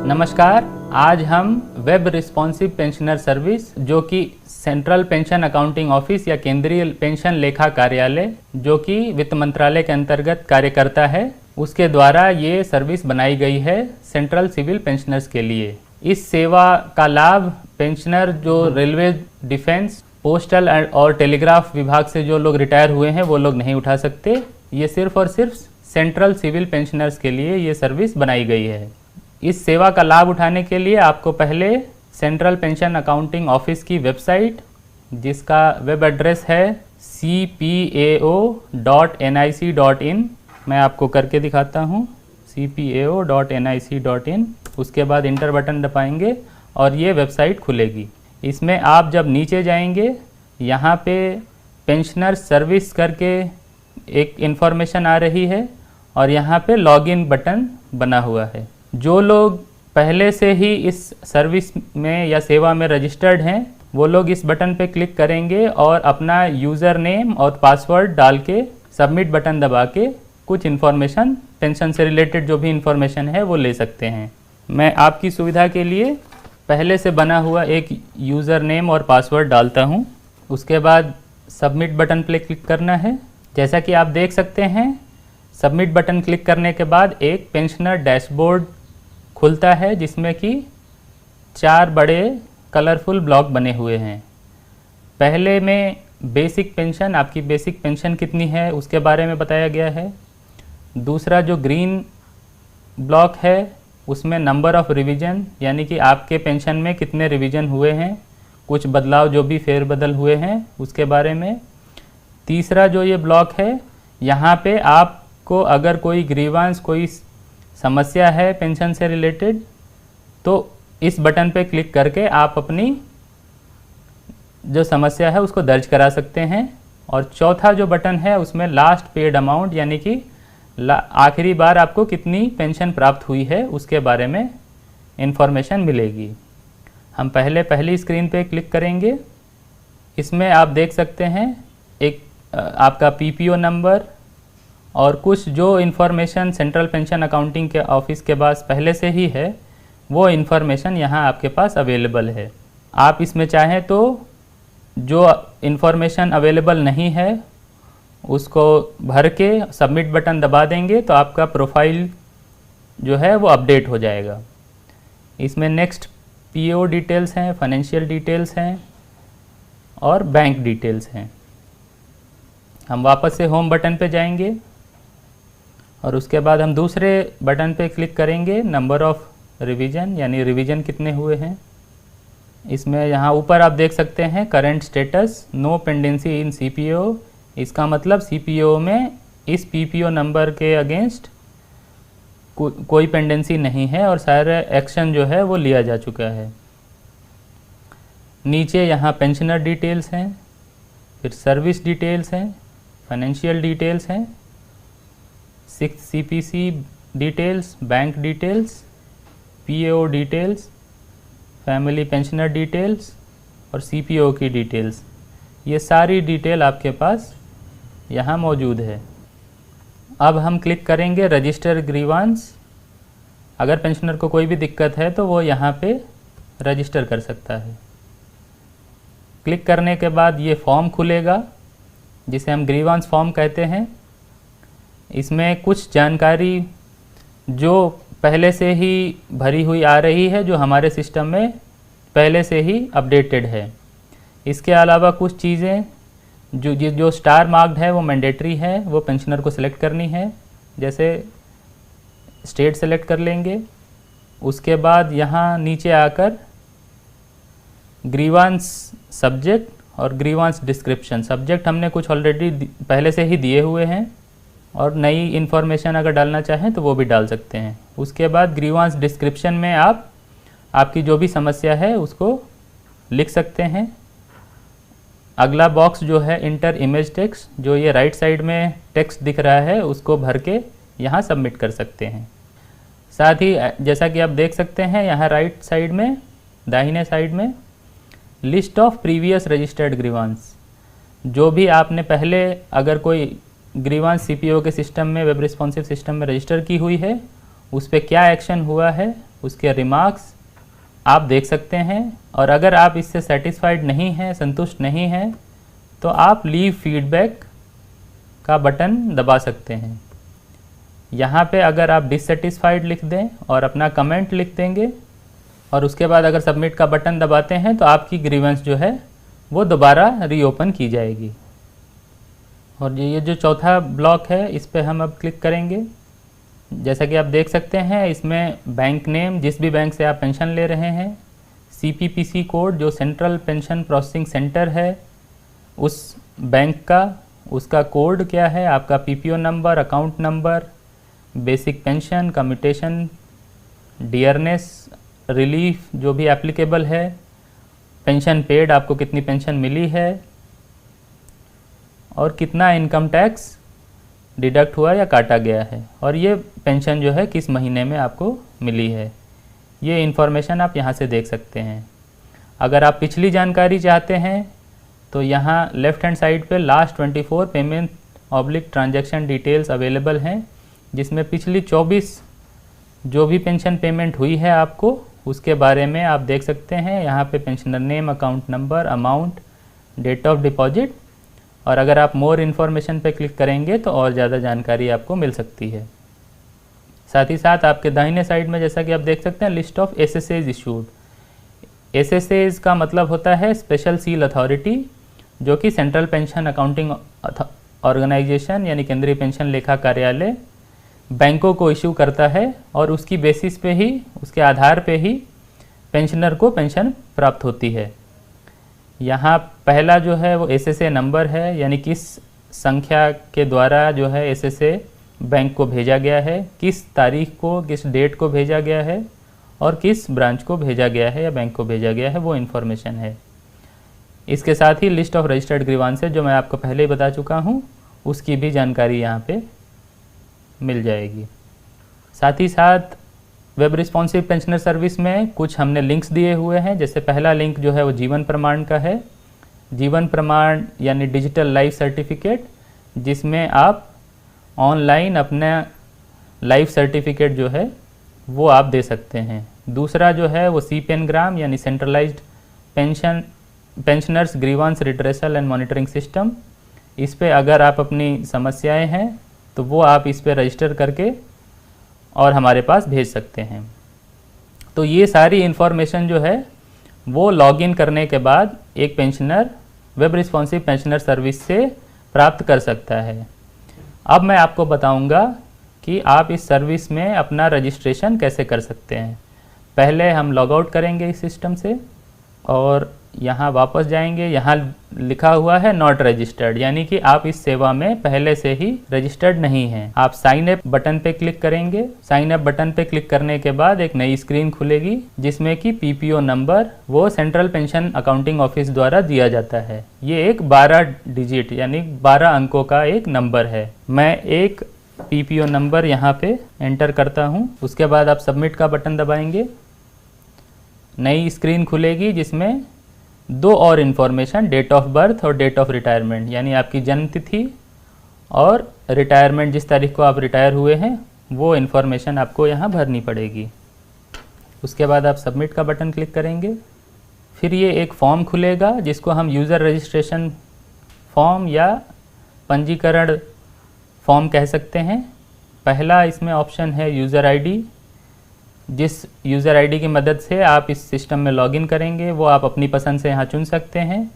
नमस्कार, आज हम वेब रिस्पॉन्सिव पेंशनर सर्विस जो कि सेंट्रल पेंशन अकाउंटिंग ऑफिस या केंद्रीय पेंशन लेखा कार्यालय जो कि वित्त मंत्रालय के अंतर्गत कार्य करता है, उसके द्वारा ये सर्विस बनाई गई है सेंट्रल सिविल पेंशनर्स के लिए। इस सेवा का लाभ पेंशनर जो रेलवे, डिफेंस, पोस्टल और टेलीग्राफ विभाग से जो लोग रिटायर हुए हैं वो लोग नहीं उठा सकते। ये सिर्फ और सिर्फ सेंट्रल सिविल पेंशनर्स के लिए ये सर्विस बनाई गई है। इस सेवा का लाभ उठाने के लिए आपको पहले सेंट्रल पेंशन अकाउंटिंग ऑफिस की वेबसाइट, जिसका वेब एड्रेस है cpao.nic.in, मैं आपको करके दिखाता हूँ, cpao.nic.in। उसके बाद इंटर बटन दबाएंगे और ये वेबसाइट खुलेगी। इसमें आप जब नीचे जाएंगे, यहाँ पे पेंशनर सर्विस करके एक इन्फॉर्मेशन आ रही है और यहाँ पे लॉगिन बटन बना हुआ है। जो लोग पहले से ही इस सर्विस में या सेवा में रजिस्टर्ड हैं, वो लोग इस बटन पे क्लिक करेंगे और अपना यूज़र नेम और पासवर्ड डाल के सबमिट बटन दबा के कुछ इन्फॉर्मेशन, पेंशन से रिलेटेड जो भी इन्फॉर्मेशन है वो ले सकते हैं। मैं आपकी सुविधा के लिए पहले से बना हुआ एक यूज़र नेम और पासवर्ड डालता हूँ। उसके बाद सबमिट बटन पे क्लिक करना है। जैसा कि आप देख सकते हैं, सबमिट बटन क्लिक करने के बाद एक पेंशनर डैशबोर्ड खुलता है जिसमें कि 4 बड़े कलरफुल ब्लॉक बने हुए हैं। पहले में बेसिक पेंशन, आपकी बेसिक पेंशन कितनी है उसके बारे में बताया गया है। दूसरा जो ग्रीन ब्लॉक है उसमें नंबर ऑफ़ रिवीजन, यानी कि आपके पेंशन में कितने रिवीजन हुए हैं, कुछ बदलाव जो भी फेरबदल हुए हैं उसके बारे में। तीसरा जो ये ब्लॉक है, यहाँ पे आपको अगर कोई ग्रीवांस, कोई समस्या है पेंशन से रिलेटेड, तो इस बटन पे क्लिक करके आप अपनी जो समस्या है उसको दर्ज करा सकते हैं। और चौथा जो बटन है उसमें लास्ट पेड अमाउंट, यानी कि आखिरी बार आपको कितनी पेंशन प्राप्त हुई है उसके बारे में इंफॉर्मेशन मिलेगी। हम पहली स्क्रीन पे क्लिक करेंगे। इसमें आप देख सकते हैं एक आपका पीपीओ नंबर और कुछ जो इन्फॉर्मेशन सेंट्रल पेंशन अकाउंटिंग के ऑफिस के पास पहले से ही है, वो इन्फॉर्मेशन यहाँ आपके पास अवेलेबल है। आप इसमें चाहें तो जो इन्फॉर्मेशन अवेलेबल नहीं है उसको भर के सबमिट बटन दबा देंगे तो आपका प्रोफाइल जो है वो अपडेट हो जाएगा। इसमें नेक्स्ट पीओ डिटेल्स हैं, फाइनेंशियल डिटेल्स हैं और बैंक डिटेल्स हैं। हम वापस से होम बटन पे जाएंगे और उसके बाद हम दूसरे बटन पे क्लिक करेंगे, नंबर ऑफ़ रिवीजन, यानी रिवीजन कितने हुए हैं। इसमें यहाँ ऊपर आप देख सकते हैं करंट स्टेटस, नो पेंडेंसी इन सीपीओ। इसका मतलब सीपीओ में इस पीपीओ नंबर के अगेंस्ट कोई पेंडेंसी नहीं है और सारा एक्शन जो है वो लिया जा चुका है। नीचे यहाँ पेंशनर डिटेल्स हैं, फिर सर्विस डिटेल्स हैं, फाइनेंशियल डिटेल्स हैं, 6 CPC details, bank details, PAO details, family pensioner details और सीपीओ की डिटेल्स। ये सारी डिटेल आपके पास यहाँ मौजूद है। अब हम क्लिक करेंगे रजिस्टर ग्रीवांस। अगर पेंशनर को कोई भी दिक्कत है तो वो यहाँ पे रजिस्टर कर सकता है। क्लिक करने के बाद ये फॉर्म खुलेगा जिसे हम ग्रीवांस फॉर्म कहते हैं। इसमें कुछ जानकारी जो पहले से ही भरी हुई आ रही है, जो हमारे सिस्टम में पहले से ही अपडेटेड है। इसके अलावा कुछ चीज़ें जो स्टार मार्क्ड है वो मैंडेटरी है, वो पेंशनर को सिलेक्ट करनी है। जैसे स्टेट सेलेक्ट कर लेंगे। उसके बाद यहाँ नीचे आकर ग्रीवांस सब्जेक्ट और ग्रीवांस डिस्क्रिप्शन। सब्जेक्ट हमने कुछ ऑलरेडी पहले से ही दिए हुए हैं और नई इन्फॉर्मेशन अगर डालना चाहें तो वो भी डाल सकते हैं। उसके बाद ग्रीवांस डिस्क्रिप्शन में आप आपकी जो भी समस्या है उसको लिख सकते हैं। अगला बॉक्स जो है इंटर इमेज टेक्स्ट, जो ये राइट साइड में टेक्स्ट दिख रहा है उसको भर के यहाँ सबमिट कर सकते हैं। साथ ही जैसा कि आप देख सकते हैं यहाँ राइट साइड में, दाहिने साइड में list of previous registered grievance, जो भी आपने पहले अगर कोई ग्रीवांस सीपीओ के सिस्टम में, वेब रिस्पॉन्सिव सिस्टम में रजिस्टर की हुई है, उस पर क्या एक्शन हुआ है उसके रिमार्क्स आप देख सकते हैं। और अगर आप इससे सेटिस्फाइड नहीं हैं, संतुष्ट नहीं हैं, तो आप लीव फीडबैक का बटन दबा सकते हैं। यहाँ पे अगर आप डिससेटिस्फाइड लिख दें और अपना कमेंट लिख देंगे और उसके बाद अगर सबमिट का बटन दबाते हैं तो आपकी ग्रीवेंस जो है वो दोबारा रीओपन की जाएगी। और ये जो चौथा ब्लॉक है इस पे हम अब क्लिक करेंगे। जैसा कि आप देख सकते हैं इसमें बैंक नेम, जिस भी बैंक से आप पेंशन ले रहे हैं, CPPC कोड जो सेंट्रल पेंशन प्रोसेसिंग सेंटर है उस बैंक का, उसका कोड क्या है, आपका PPO number, account number, basic pension, commutation, dearness, relief जो भी एप्लीकेबल है, पेंशन पेड, आपको कितनी पेंशन मिली है और कितना इनकम टैक्स डिडक्ट हुआ या काटा गया है, और ये पेंशन जो है किस महीने में आपको मिली है। ये इन्फॉर्मेशन आप यहाँ से देख सकते हैं। अगर आप पिछली जानकारी चाहते हैं तो यहाँ लेफ़्ट हैंड साइड पे last 24 payment oblique transaction details available हैं, जिसमें पिछली 24 जो भी पेंशन पेमेंट हुई है आपको उसके बारे में आप देख सकते हैं। यहाँ पे pensioner name, account number, amount, date of deposit, और अगर आप मोर इन्फॉर्मेशन पे क्लिक करेंगे तो और ज़्यादा जानकारी आपको मिल सकती है। साथ ही साथ आपके दाहिने साइड में जैसा कि आप देख सकते हैं list of SSAs issued. SSAs का मतलब होता है स्पेशल सील अथॉरिटी, जो कि सेंट्रल पेंशन अकाउंटिंग ऑर्गेनाइजेशन यानी केंद्रीय पेंशन लेखा कार्यालय बैंकों को इशू करता है, और उसकी बेसिस पे ही, उसके आधार पे ही पेंशनर को पेंशन प्राप्त होती है। यहाँ पहला जो है वो SSA नंबर है, यानी किस संख्या के द्वारा जो है SSA बैंक को भेजा गया है, किस तारीख को, किस डेट को भेजा गया है और किस ब्रांच को भेजा गया है या बैंक को भेजा गया है, वो इन्फॉर्मेशन है। इसके साथ ही लिस्ट ऑफ रजिस्टर्ड ग्रीवांसेस जो मैं आपको पहले ही बता चुका हूँ उसकी भी जानकारी यहाँ पे मिल जाएगी। साथ ही साथ वेब रिस्पॉन्सिव पेंशनर सर्विस में कुछ हमने लिंक्स दिए हुए हैं। जैसे पहला लिंक जो है वो जीवन प्रमाण का है। जीवन प्रमाण यानी डिजिटल लाइफ सर्टिफिकेट, जिसमें आप ऑनलाइन अपना लाइफ सर्टिफिकेट जो है वो आप दे सकते हैं। दूसरा जो है वो CPENGRAM यानी centralised pensioners grievance redressal and monitoring system. इस पे अगर आप अपनी समस्याएं हैं तो वो आप इस पे रजिस्टर करके और हमारे पास भेज सकते हैं। तो ये सारी इन्फॉर्मेशन जो है वो लॉगिन करने के बाद एक pensioner web responsive pensioner service से प्राप्त कर सकता है। अब मैं आपको बताऊंगा कि आप इस सर्विस में अपना रजिस्ट्रेशन कैसे कर सकते हैं। पहले हम लॉग आउट करेंगे इस सिस्टम से और यहाँ वापस जाएंगे। यहाँ लिखा हुआ है नॉट रजिस्टर्ड, यानी कि आप इस सेवा में पहले से ही रजिस्टर्ड नहीं हैं। आप साइन अप बटन पे क्लिक करेंगे। साइन अप बटन पे क्लिक करने के बाद एक नई स्क्रीन खुलेगी जिसमें कि PPO नंबर वो सेंट्रल पेंशन अकाउंटिंग ऑफिस द्वारा दिया जाता है। ये एक 12 डिजिट यानी 12 अंकों का एक नंबर है। मैं एक PPO नंबर यहाँ पे एंटर करता हूँ। उसके बाद आप सबमिट का बटन दबाएंगे। नई स्क्रीन खुलेगी जिसमें 2 और इन्फॉर्मेशन, डेट ऑफ बर्थ और डेट ऑफ रिटायरमेंट, यानी आपकी जन्म तिथि और रिटायरमेंट, जिस तारीख को आप रिटायर हुए हैं वो इन्फॉर्मेशन आपको यहाँ भरनी पड़ेगी। उसके बाद आप सबमिट का बटन क्लिक करेंगे। फिर ये एक फॉर्म खुलेगा जिसको हम यूज़र रजिस्ट्रेशन फॉर्म या पंजीकरण फॉर्म कह सकते हैं। पहला इसमें ऑप्शन है यूज़र आईडी। जिस यूज़र आईडी की मदद से आप इस सिस्टम में लॉगिन करेंगे वो आप अपनी पसंद से यहाँ चुन सकते हैं,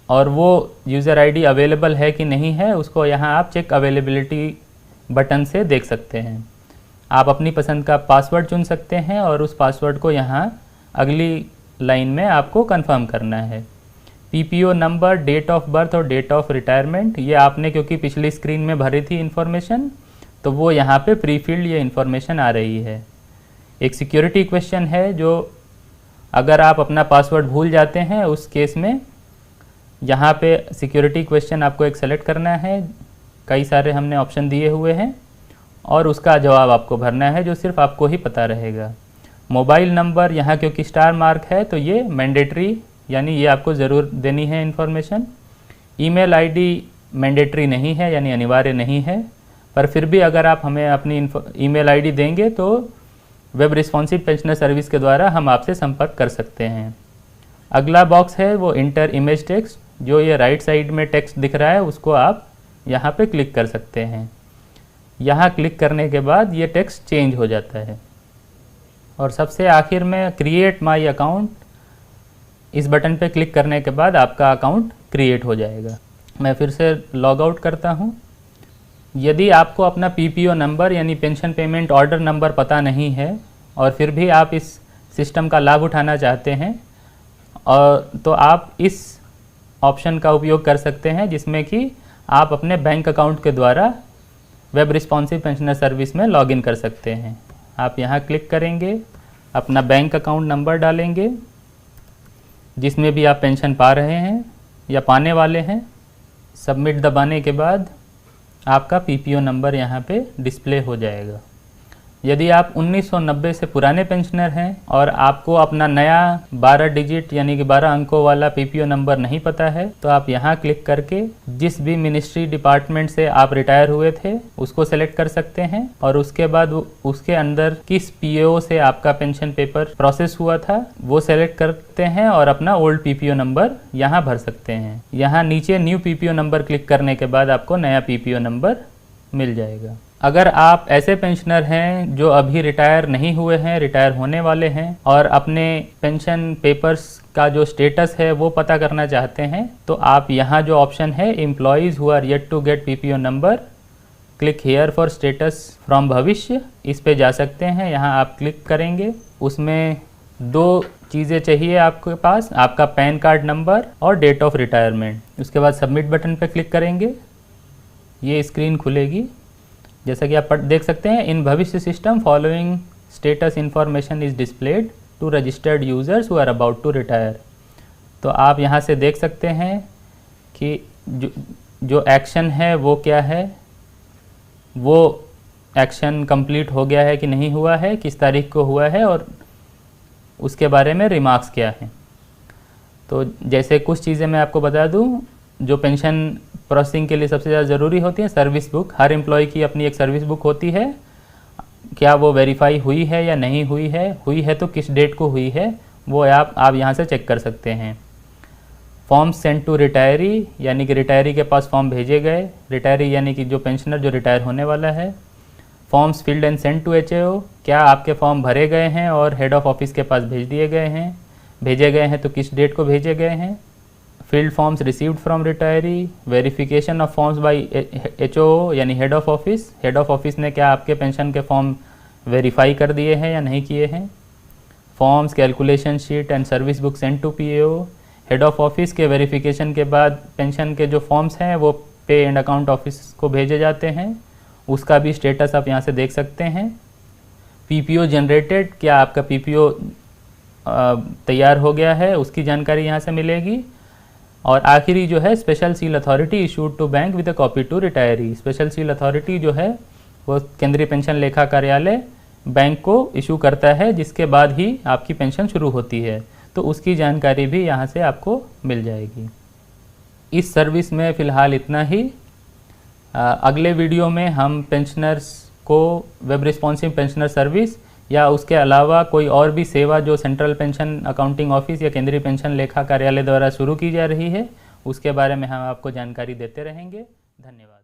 और वो यूज़र आईडी अवेलेबल है कि नहीं है उसको यहाँ आप चेक अवेलेबिलिटी बटन से देख सकते हैं। आप अपनी पसंद का पासवर्ड चुन सकते हैं और उस पासवर्ड को यहाँ अगली लाइन में आपको कंफर्म करना है। PPO number, date of birth और डेट ऑफ रिटायरमेंट, ये आपने क्योंकि पिछली स्क्रीन में भरी थी इन्फॉर्मेशन, तो वो यहाँ पे प्री फिल्ड ये इन्फॉर्मेशन आ रही है। एक सिक्योरिटी क्वेश्चन है जो अगर आप अपना पासवर्ड भूल जाते हैं उस केस में यहाँ पे सिक्योरिटी क्वेश्चन आपको एक सेलेक्ट करना है। कई सारे हमने ऑप्शन दिए हुए हैं और उसका जवाब आपको भरना है जो सिर्फ आपको ही पता रहेगा। मोबाइल नंबर यहाँ क्योंकि स्टार मार्क है तो ये मैंडेटरी, यानी ये आपको ज़रूर देनी है इन्फॉर्मेशन। ईमेल आईडी मैंडेटरी नहीं है, यानी अनिवार्य नहीं है, पर फिर भी अगर आप हमें अपनी ईमेल आईडी देंगे तो वेब रिस्पॉन्सिव पेंशनर सर्विस के द्वारा हम आपसे संपर्क कर सकते हैं। अगला बॉक्स है वो इंटर इमेज टेक्स्ट, जो ये राइट साइड में टेक्स्ट दिख रहा है उसको आप यहाँ पे क्लिक कर सकते हैं। यहाँ क्लिक करने के बाद ये टेक्स्ट चेंज हो जाता है। और सबसे आखिर में क्रिएट माई अकाउंट, इस बटन पे क्लिक करने के बाद आपका अकाउंट क्रिएट हो जाएगा। मैं फिर से लॉग आउट करता हूँ। यदि आपको अपना पीपीओ नंबर यानी पेंशन पेमेंट ऑर्डर नंबर पता नहीं है और फिर भी आप इस सिस्टम का लाभ उठाना चाहते हैं, और तो आप इस ऑप्शन का उपयोग कर सकते हैं, जिसमें कि आप अपने बैंक अकाउंट के द्वारा वेब रिस्पॉन्सिव पेंशनर सर्विस में लॉगिन कर सकते हैं। आप यहाँ क्लिक करेंगे, अपना बैंक अकाउंट नंबर डालेंगे जिसमें भी आप पेंशन पा रहे हैं या पाने वाले हैं। सबमिट दबाने के बाद आपका पीपीओ नंबर यहाँ पे डिस्प्ले हो जाएगा। यदि आप 1990 से पुराने पेंशनर हैं और आपको अपना नया 12 डिजिट यानी कि 12 अंकों वाला पीपीओ नंबर नहीं पता है, तो आप यहाँ क्लिक करके जिस भी मिनिस्ट्री डिपार्टमेंट से आप रिटायर हुए थे उसको सेलेक्ट कर सकते हैं और उसके बाद उसके अंदर किस पीओ से आपका पेंशन पेपर प्रोसेस हुआ था वो सेलेक्ट करते हैं और अपना ओल्ड पीपीओ नंबर यहाँ भर सकते हैं। यहाँ नीचे न्यू पीपीओ नंबर क्लिक करने के बाद आपको नया पीपीओ नंबर मिल जाएगा। अगर आप ऐसे पेंशनर हैं जो अभी रिटायर नहीं हुए हैं, रिटायर होने वाले हैं और अपने पेंशन पेपर्स का जो स्टेटस है वो पता करना चाहते हैं, तो आप यहाँ जो ऑप्शन है employees who are yet to get PPO number, click here for status from Bhavishya, इस पे जा सकते हैं। यहाँ आप क्लिक करेंगे, उसमें 2 चीज़ें चाहिए आपके पास, आपका पैन कार्ड नंबर और डेट ऑफ रिटायरमेंट। उसके बाद सबमिट बटन पर क्लिक करेंगे, ये स्क्रीन खुलेगी। जैसा कि आप देख सकते हैं, in Bhavishya system following status information is displayed to registered users who are about to retire. तो आप यहाँ से देख सकते हैं कि जो एक्शन है वो क्या है, वो एक्शन कंप्लीट हो गया है कि नहीं हुआ है, किस तारीख को हुआ है और उसके बारे में रिमार्क्स क्या हैं। तो जैसे कुछ चीज़ें मैं आपको बता दूं, जो पेंशन प्रोसेसिंग के लिए सबसे ज़्यादा ज़रूरी होती है, सर्विस बुक। हर एम्प्लॉय की अपनी एक सर्विस बुक होती है, क्या वो वेरीफाई हुई है या नहीं हुई है तो किस डेट को हुई है, वो आप यहाँ से चेक कर सकते हैं। फॉर्म सेंड टू रिटायरी, यानी कि रिटायरी के पास फॉर्म भेजे गए, रिटायरी यानी कि जो पेंशनर जो रिटायर होने वाला है। Forms filled and send to HAO, क्या आपके फॉर्म भरे गए हैं और हेड ऑफ ऑफिस के पास भेज दिए गए हैं, भेजे गए हैं तो किस डेट को भेजे गए हैं। Filled forms received from retiree, verification of forms by HOO यानी head of office, head of office ने क्या आपके पेंशन के फॉर्म वेरीफाई कर दिए हैं या नहीं किए हैं। Forms, calculation sheet and service book send to PAO, head of office के वेरिफिकेशन के बाद पेंशन के जो फॉर्म्स हैं वो पे एंड अकाउंट ऑफिस को भेजे जाते हैं, उसका भी स्टेटस आप यहाँ से देख सकते हैं। PPO जनरेटेड, क्या आपका PPO तैयार हो गया है, उसकी जानकारी यहाँ से मिलेगी। और आखिरी जो है special seal authority issued to bank with a copy to retiree, special seal authority जो है वो केंद्रीय पेंशन लेखा कार्यालय बैंक को इशू करता है, जिसके बाद ही आपकी पेंशन शुरू होती है, तो उसकी जानकारी भी यहाँ से आपको मिल जाएगी। इस सर्विस में फ़िलहाल इतना ही। अगले वीडियो में हम पेंशनर्स को वेब रिस्पॉन्सिव पेंशनर सर्विस या उसके अलावा कोई और भी सेवा जो सेंट्रल पेंशन अकाउंटिंग ऑफिस या केंद्रीय पेंशन लेखा कार्यालय द्वारा शुरू की जा रही है, उसके बारे में हम आपको जानकारी देते रहेंगे। धन्यवाद।